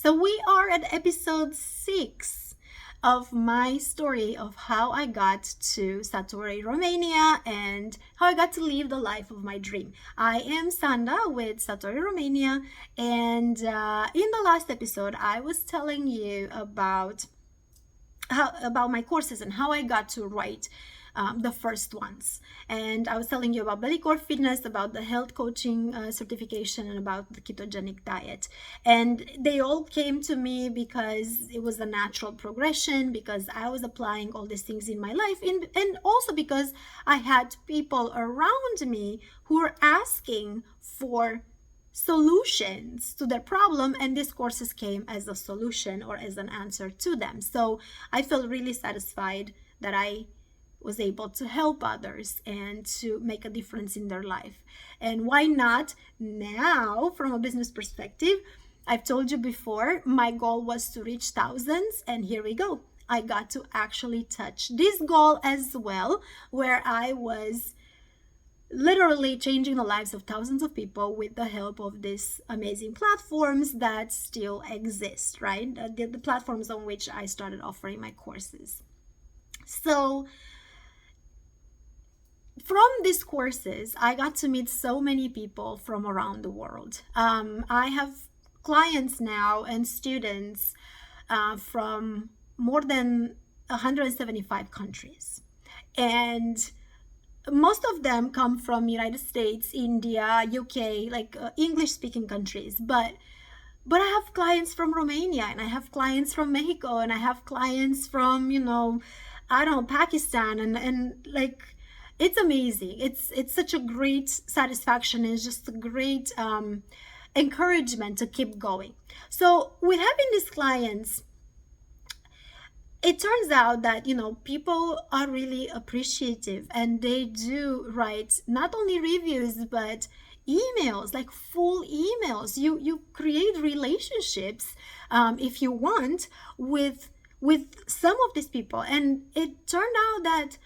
So we are at episode 6 of my story of how I got to Satori, Romania, and how I got to live the life of my dream. I am Sanda with Satori, Romania, and in the last episode, I was telling you about my courses and how I got to write the first ones. And I was telling you about BellyCore Fitness, about the health coaching certification, and about the ketogenic diet. And they all came to me because it was a natural progression, because I was applying all these things in my life, and also because I had people around me who were asking for solutions to their problem, and these courses came as a solution or as an answer to them. So I felt really satisfied that I was able to help others and to make a difference in their life. And why not now, from a business perspective? I've told you before, my goal was to reach thousands, and here we go. I got to actually touch this goal as well, where I was literally changing the lives of thousands of people with the help of these amazing platforms that still exist, right? The platforms on which I started offering my courses. So from these courses, I got to meet so many people from around the world. I have clients now and students from more than 175 countries. And most of them come from United States, India, UK, like English speaking countries. But I have clients from Romania, and I have clients from Mexico, and I have clients from, I don't know, Pakistan, and like, it's amazing. It's such a great satisfaction. It's just a great encouragement to keep going. So with having these clients, it turns out that people are really appreciative, and they do write not only reviews but emails, like full emails. You create relationships, if you want, with some of these people, and it turned out that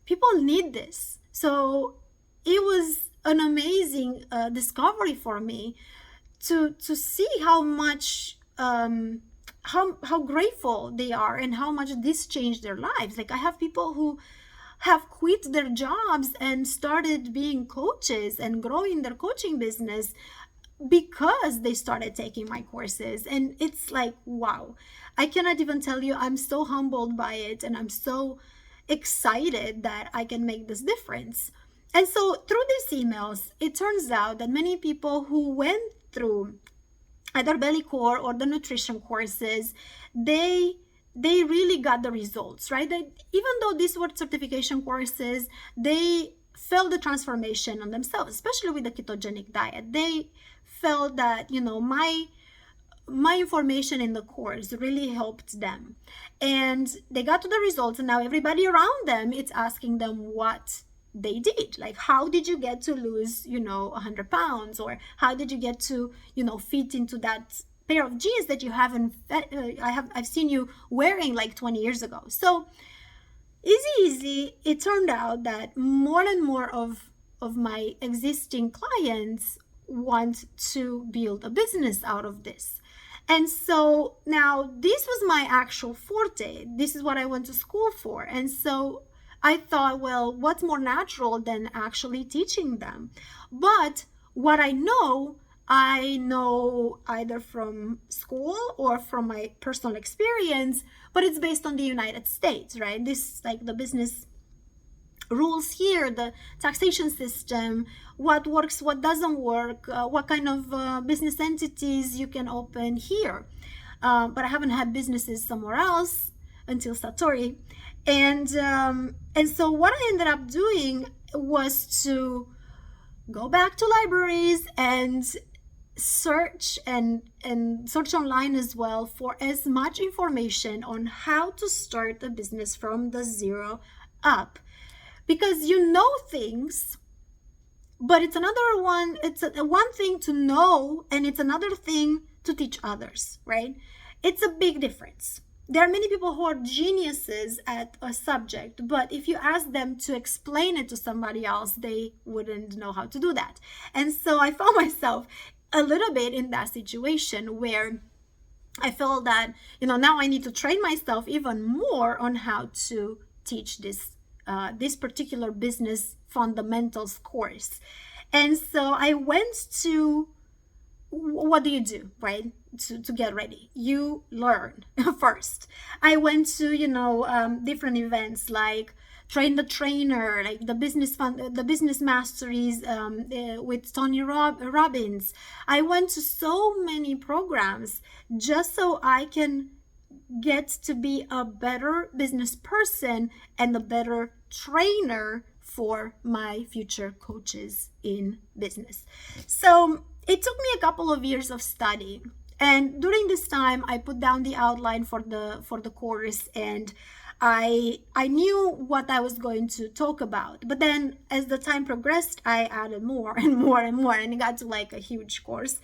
people need this. So it was an amazing discovery for me to see how much how grateful they are, and how much this changed their lives. Like, I have people who have quit their jobs and started being coaches and growing their coaching business because they started taking my courses. And it's like, wow, I cannot even tell you. I'm so humbled by it, and I'm so excited that I can make this difference. And so through these emails, it turns out that many people who went through either BellyCore or the nutrition courses, they really got the results, right? Even though these were certification courses, they felt the transformation on themselves, especially with the ketogenic diet. They felt that, my information in the course really helped them, and they got to the results. And now everybody around them, it's asking them what they did. Like, how did you get to lose 100 pounds, or how did you get to fit into that pair of jeans that you haven't I've seen you wearing like 20 years ago. So easy, it turned out that more and more of my existing clients want to build a business out of this. And so now this was my actual forte. This is what I went to school for. And so I thought, well, what's more natural than actually teaching them? But what I know either from school or from my personal experience, but it's based on the United States, right? This, like, the business rules here, the taxation system, what works, what doesn't work, what kind of business entities you can open here. But I haven't had businesses somewhere else until Satori. And so what I ended up doing was to go back to libraries and search and search online as well for as much information on how to start a business from the zero up. Because things, but it's one thing to know, and it's another thing to teach others, right? It's a big difference. There are many people who are geniuses at a subject, but if you ask them to explain it to somebody else, they wouldn't know how to do that. And so I found myself a little bit in that situation where I feel that, now I need to train myself even more on how to teach this particular business fundamentals course. And so I went to, what do you do, right? To get ready, you learn first. I went to, different events like Train the Trainer, like the business masteries, with Tony Robbins. I went to so many programs just so I can get to be a better business person and a better trainer for my future coaches in business. So it took me a couple of years of studying, and during this time I put down the outline for the course, and I knew what I was going to talk about. But then as the time progressed, I added more and more and more, and it got to like a huge course.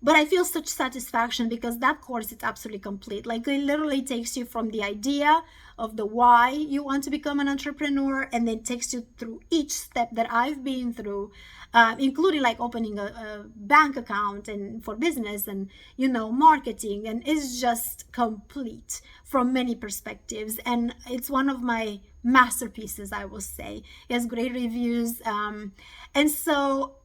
But I feel such satisfaction because that course is absolutely complete. Like, it literally takes you from the idea of the why you want to become an entrepreneur, and then takes you through each step that I've been through, including like opening a bank account and for business, and marketing, and it's just complete from many perspectives. And it's one of my masterpieces, I will say. It has great reviews, and so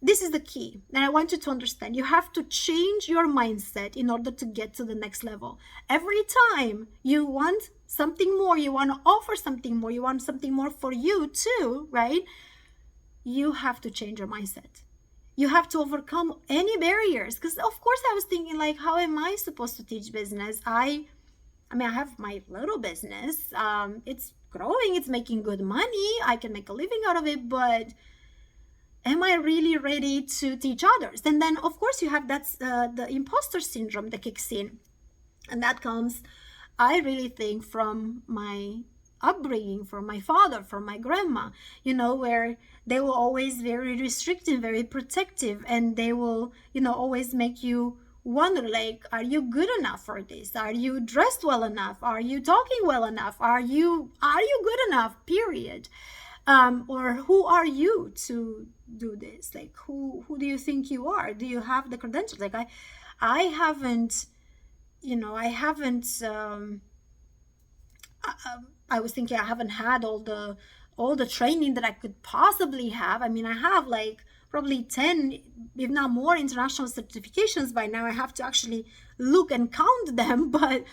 this is the key, and I want you to understand. You have to change your mindset in order to get to the next level. Every time you want something more, you want to offer something more, you want something more for you too, right? You have to change your mindset. You have to overcome any barriers, because of course I was thinking, like, how am I supposed to teach business? I have my little business. It's growing, it's making good money, I can make a living out of it, but am I really ready to teach others? And then, of course, you have the imposter syndrome that kicks in. And that comes, I really think, from my upbringing, from my father, from my grandma, where they were always very restrictive, very protective, and they will, always make you wonder, like, are you good enough for this? Are you dressed well enough? Are you talking well enough? Are you good enough, period? Or who are you to do this? Like, who do you think you are? Do you have the credentials? Like, I haven't, I haven't, I was thinking I haven't had all the training that I could possibly have. I have like probably 10, if not more, international certifications by now. I have to actually look and count them, but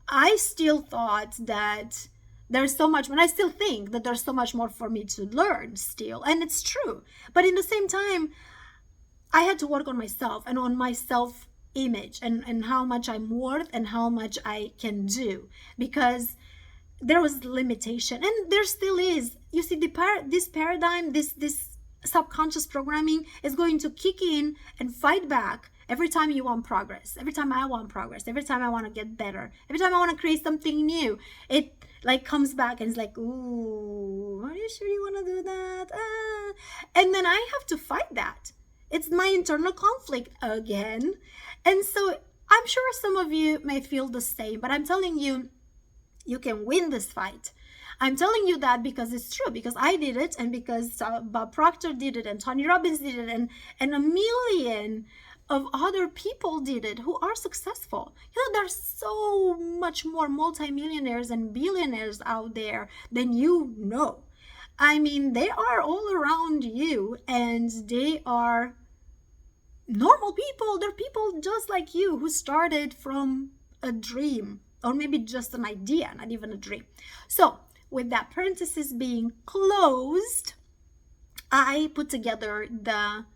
I still thought that there's so much, and I still think that there's so much more for me to learn still, and it's true. But in the same time, I had to work on myself and on my self-image, and how much I'm worth and how much I can do, because there was limitation, and there still is. You see, this paradigm, this subconscious programming is going to kick in and fight back every time you want progress, every time I want progress, every time I want to get better, every time I want to create something new. It like comes back and it's like, ooh, are you sure you want to do that? And then I have to fight that. It's my internal conflict again. And so I'm sure some of you may feel the same, but I'm telling you, you can win this fight. I'm telling you that because it's true, because I did it, and because Bob Proctor did it, and Tony Robbins did it, and a million of other people did it who are successful. There's so much more multimillionaires and billionaires out there than you know. They are all around you, and they are normal people. They're people just like you who started from a dream, or maybe just an idea, not even a dream. So with that parenthesis being closed, I put together the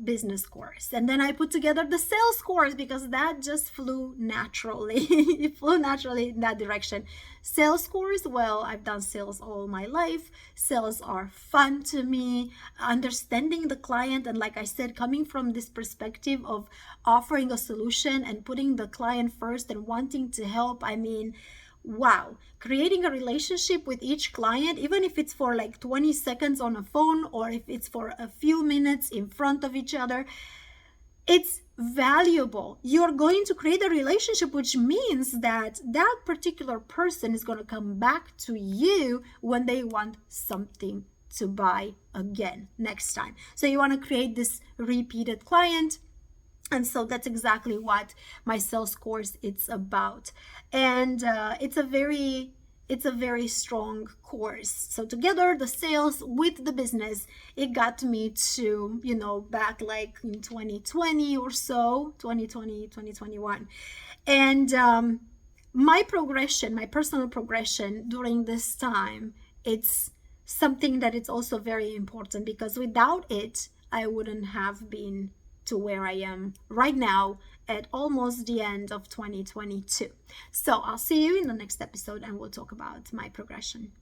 business course, and then I put together the sales course, because that just flew naturally. It flew naturally in that direction. Sales course, well, I've done sales all my life. Sales are fun to me. Understanding the client, and like I said, coming from this perspective of offering a solution and putting the client first and wanting to help. Wow, creating a relationship with each client, even if it's for like 20 seconds on a phone, or if it's for a few minutes in front of each other, it's valuable. You're going to create a relationship, which means that that particular person is going to come back to you when they want something to buy again next time. So you want to create this repeated client. And so that's exactly what my sales course it's about. And it's a very strong course. So together, the sales with the business, it got me to, back like in 2020 or so, 2020, 2021. And my progression, my personal progression during this time, it's something that it's also very important, because without it, I wouldn't have been to where I am right now at almost the end of 2022. So I'll see you in the next episode, and we'll talk about my progression.